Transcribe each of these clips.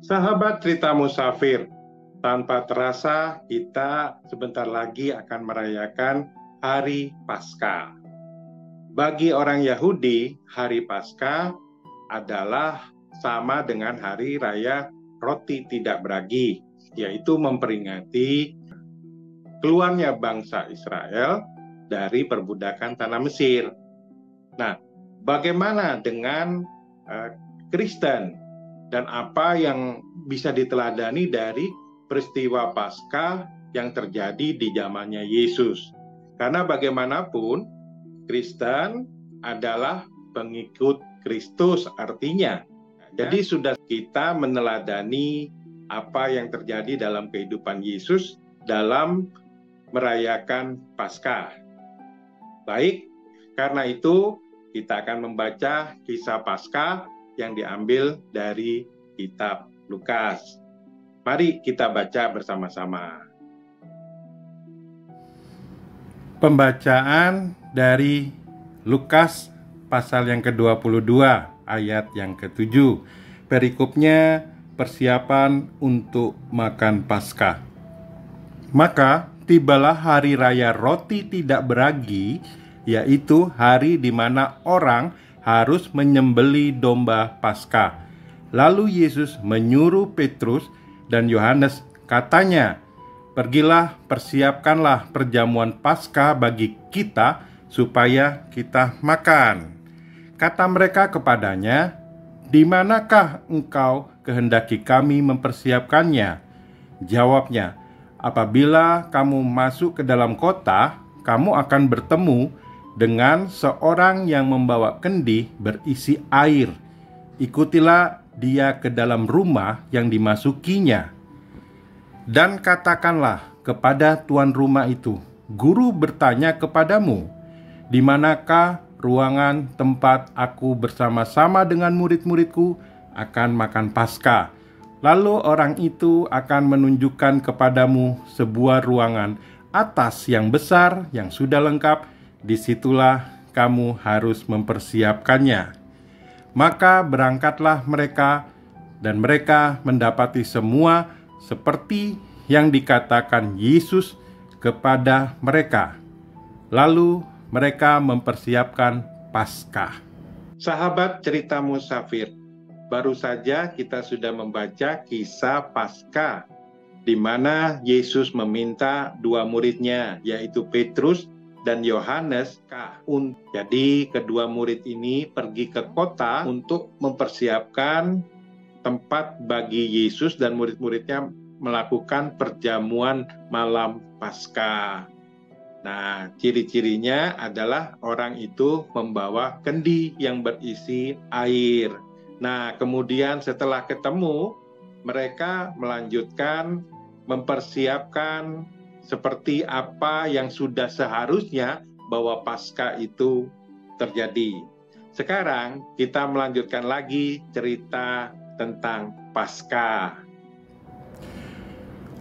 Sahabat cerita musafir, tanpa terasa kita sebentar lagi akan merayakan Hari Paskah. Bagi orang Yahudi, Hari Paskah adalah sama dengan Hari Raya Roti Tidak Beragi, yaitu memperingati keluarnya bangsa Israel dari perbudakan tanah Mesir. Nah, bagaimana dengan Kristen? Dan apa yang bisa diteladani dari peristiwa Paskah yang terjadi di zamannya Yesus. Karena bagaimanapun Kristen adalah pengikut Kristus artinya. Jadi sudah kita meneladani apa yang terjadi dalam kehidupan Yesus dalam merayakan Paskah. Baik, karena itu kita akan membaca kisah Paskah yang diambil dari kitab Lukas. Mari kita baca bersama-sama. Pembacaan dari Lukas pasal yang ke-22 ayat yang ke-7. Perikopnya persiapan untuk makan Paskah. Maka tibalah hari raya roti tidak beragi, yaitu hari di mana orang harus menyembelih domba Paskah. Lalu Yesus menyuruh Petrus dan Yohanes, katanya, "Pergilah, persiapkanlah perjamuan Paskah bagi kita, supaya kita makan." Kata mereka kepadanya, "Di manakah engkau kehendaki kami mempersiapkannya?" Jawabnya, "Apabila kamu masuk ke dalam kota, kamu akan bertemu dengan seorang yang membawa kendi berisi air. Ikutilah dia ke dalam rumah yang dimasukinya. Dan katakanlah kepada tuan rumah itu, Guru bertanya kepadamu, di manakah ruangan tempat aku bersama-sama dengan murid-muridku akan makan Paskah? Lalu orang itu akan menunjukkan kepadamu sebuah ruangan atas yang besar yang sudah lengkap. Disitulah kamu harus mempersiapkannya." Maka berangkatlah mereka, dan mereka mendapati semua seperti yang dikatakan Yesus kepada mereka. Lalu mereka mempersiapkan Paskah. Sahabat cerita musafir, baru saja kita sudah membaca kisah Paskah, di mana Yesus meminta dua muridnya, yaitu Petrus dan Yohanes. Jadi kedua murid ini pergi ke kota untuk mempersiapkan tempat bagi Yesus dan murid-muridnya melakukan perjamuan malam Paskah. Nah, ciri-cirinya adalah orang itu membawa kendi yang berisi air. Nah, kemudian setelah ketemu, mereka melanjutkan mempersiapkan seperti apa yang sudah seharusnya bahwa Paskah itu terjadi. Sekarang kita melanjutkan lagi cerita tentang Paskah.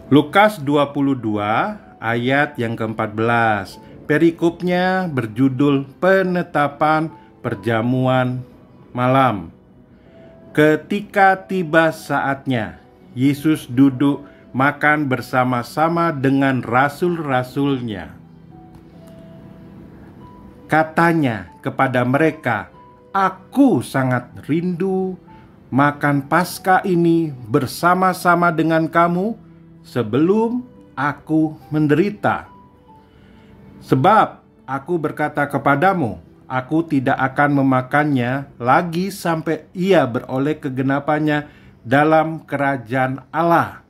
Lukas 22 ayat yang ke-14. Perikopnya berjudul Penetapan Perjamuan Malam. Ketika tiba saatnya, Yesus duduk makan bersama-sama dengan rasul-rasulnya. Katanya kepada mereka, "Aku sangat rindu makan Paskah ini bersama-sama dengan kamu sebelum aku menderita. Sebab aku berkata kepadamu, aku tidak akan memakannya lagi sampai ia beroleh kegenapannya dalam kerajaan Allah."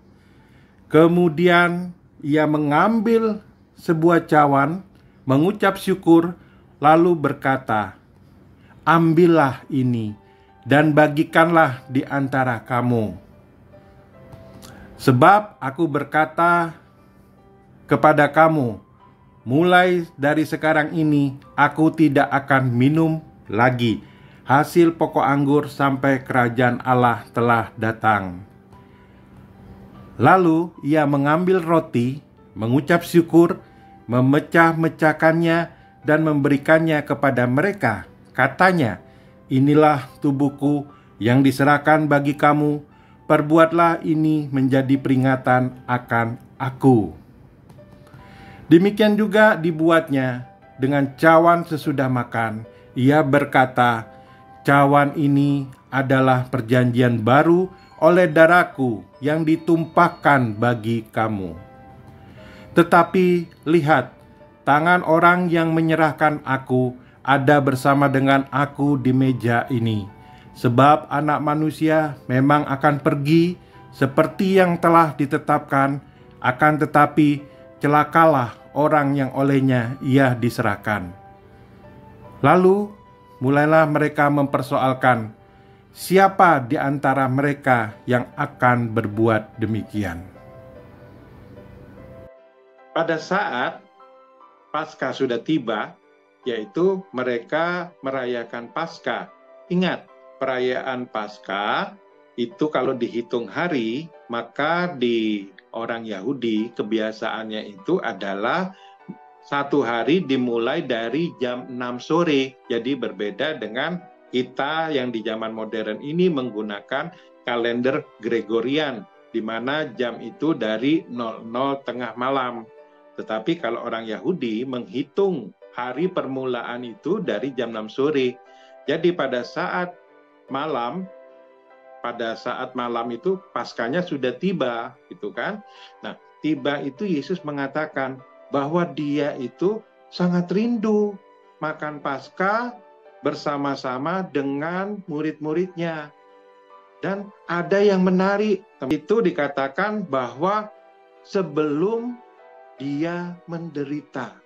Kemudian ia mengambil sebuah cawan, mengucap syukur, lalu berkata, "Ambillah ini dan bagikanlah di antara kamu. Sebab aku berkata kepada kamu, mulai dari sekarang ini aku tidak akan minum lagi hasil pokok anggur sampai kerajaan Allah telah datang." Lalu ia mengambil roti, mengucap syukur, memecah-mecahkannya dan memberikannya kepada mereka. Katanya, "Inilah tubuhku yang diserahkan bagi kamu. perbuatlah ini menjadi peringatan akan aku. Demikian juga dibuatnya dengan cawan sesudah makan. Ia berkata, cawan ini adalah perjanjian baru oleh darahku yang ditumpahkan bagi kamu. Tetapi lihat, tangan orang yang menyerahkan aku ada bersama dengan aku di meja ini. Sebab Anak Manusia memang akan pergi seperti yang telah ditetapkan, akan tetapi celakalah orang yang olehnya ia diserahkan. Lalu mulailah mereka mempersoalkan, siapa di antara mereka yang akan berbuat demikian. Pada saat Paskah sudah tiba, yaitu mereka merayakan Paskah. Ingat, perayaan Paskah itu kalau dihitung hari, maka di orang Yahudi kebiasaannya itu adalah satu hari dimulai dari jam 6 sore. Jadi berbeda dengan kita yang di zaman modern ini menggunakan kalender Gregorian, di mana jam itu dari 00 tengah malam. Tetapi kalau orang Yahudi menghitung hari permulaan itu dari jam 6 sore. Jadi pada saat malam itu Paskahnya sudah tiba, gitu kan. Nah, tiba itu Yesus mengatakan bahwa dia itu sangat rindu makan Paskah bersama-sama dengan murid-muridnya. Dan ada yang menarik, itu dikatakan bahwa sebelum dia menderita.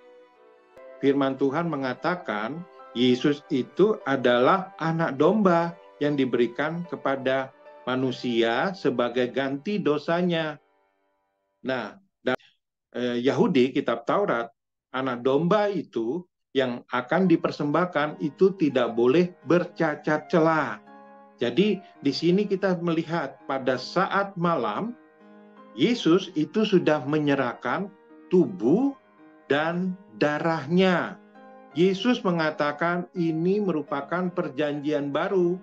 Firman Tuhan mengatakan Yesus itu adalah anak domba yang diberikan kepada manusia sebagai ganti dosanya. Nah, Yahudi, kitab Taurat, anak domba itu yang akan dipersembahkan itu tidak boleh bercacat celah. Jadi di sini kita melihat pada saat malam Yesus itu sudah menyerahkan tubuh dan darahnya. Yesus mengatakan ini merupakan perjanjian baru.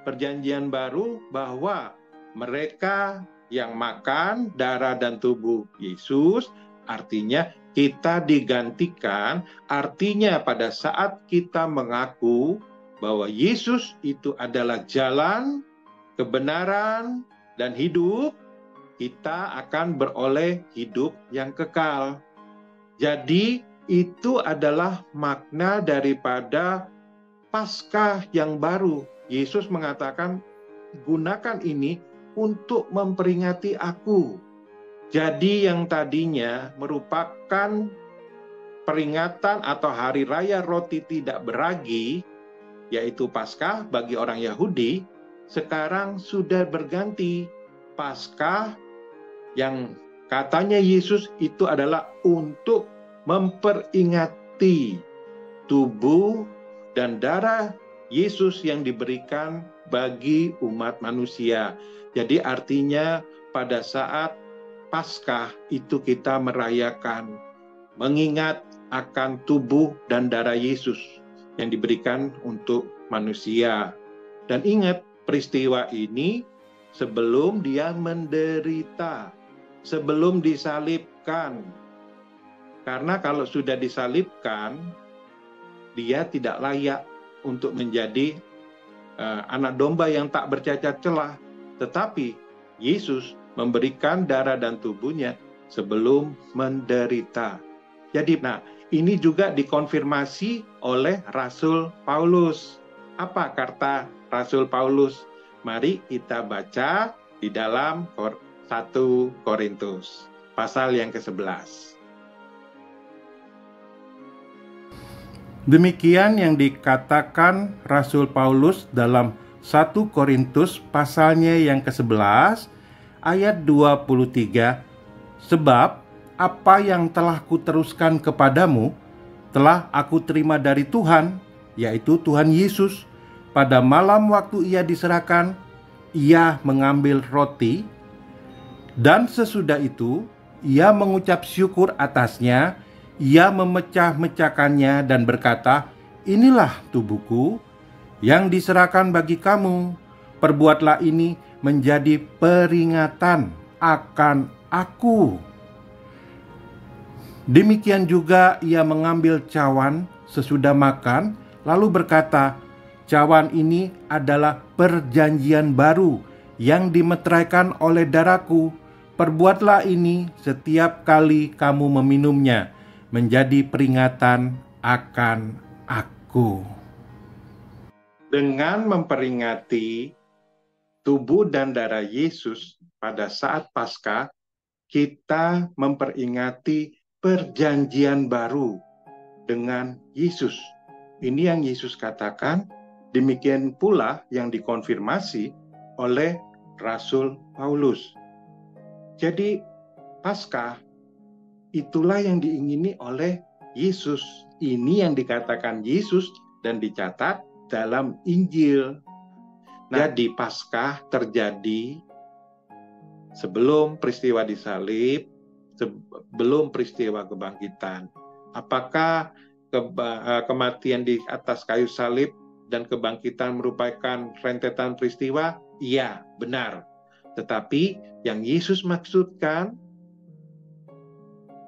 Perjanjian baru bahwa mereka yang makan darah dan tubuh Yesus, artinya kita digantikan. Artinya pada saat kita mengaku bahwa Yesus itu adalah jalan, kebenaran, dan hidup, kita akan beroleh hidup yang kekal. Jadi itu adalah makna daripada Paskah yang baru. Yesus mengatakan, gunakan ini untuk memperingati aku. Jadi yang tadinya merupakan peringatan atau hari raya roti tidak beragi, yaitu Paskah bagi orang Yahudi, sekarang sudah berganti. Paskah yang katanya Yesus itu adalah untuk memperingati tubuh dan darah Yesus yang diberikan bagi umat manusia. Jadi artinya pada saat Paskah itu kita merayakan, mengingat akan tubuh dan darah Yesus yang diberikan untuk manusia. Dan ingat peristiwa ini sebelum dia menderita, sebelum disalibkan. Karena kalau sudah disalibkan, dia tidak layak untuk menjadi anak domba yang tak bercacat celah. Tetapi Yesus memberikan darah dan tubuhnya sebelum menderita. Jadi, ini juga dikonfirmasi oleh Rasul Paulus. Apa kata Rasul Paulus? Mari kita baca di dalam 1 Korintus, pasal yang ke-11. Demikian yang dikatakan Rasul Paulus dalam 1 Korintus pasalnya yang ke-11 ayat 23. Sebab apa yang telah kuteruskan kepadamu telah aku terima dari Tuhan, yaitu Tuhan Yesus. Pada malam waktu ia diserahkan, ia mengambil roti, dan sesudah itu ia mengucap syukur atasnya, ia memecah-mecahkannya dan berkata, inilah tubuhku yang diserahkan bagi kamu, perbuatlah ini menjadi peringatan akan aku. Demikian juga ia mengambil cawan sesudah makan, lalu berkata, cawan ini adalah perjanjian baru yang dimeteraikan oleh darahku. Perbuatlah ini setiap kali kamu meminumnya, menjadi peringatan akan aku. Dengan memperingati tubuh dan darah Yesus pada saat Paskah, kita memperingati perjanjian baru dengan Yesus. Ini yang Yesus katakan, demikian pula yang dikonfirmasi oleh Rasul Paulus. Jadi Paskah itulah yang diingini oleh Yesus. Ini yang dikatakan Yesus dan dicatat dalam Injil. Jadi Paskah terjadi sebelum peristiwa disalib, sebelum peristiwa kebangkitan. Apakah kematian di atas kayu salib dan kebangkitan merupakan rentetan peristiwa? Iya, benar. Tetapi yang Yesus maksudkan,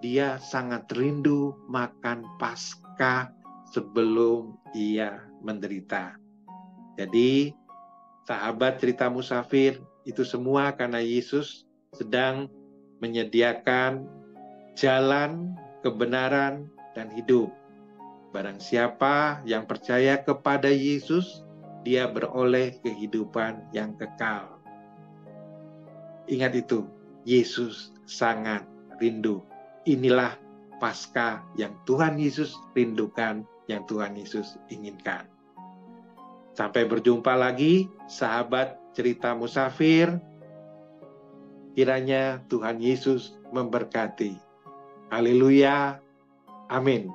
dia sangat rindu makan Paskah sebelum ia menderita. Jadi, sahabat cerita musafir, itu semua karena Yesus sedang menyediakan jalan, kebenaran, dan hidup. Barang siapa yang percaya kepada Yesus, dia beroleh kehidupan yang kekal. Ingat itu, Yesus sangat rindu. Inilah Paskah yang Tuhan Yesus rindukan, yang Tuhan Yesus inginkan. Sampai berjumpa lagi, sahabat cerita musafir. Kiranya Tuhan Yesus memberkati. Haleluya. Amin.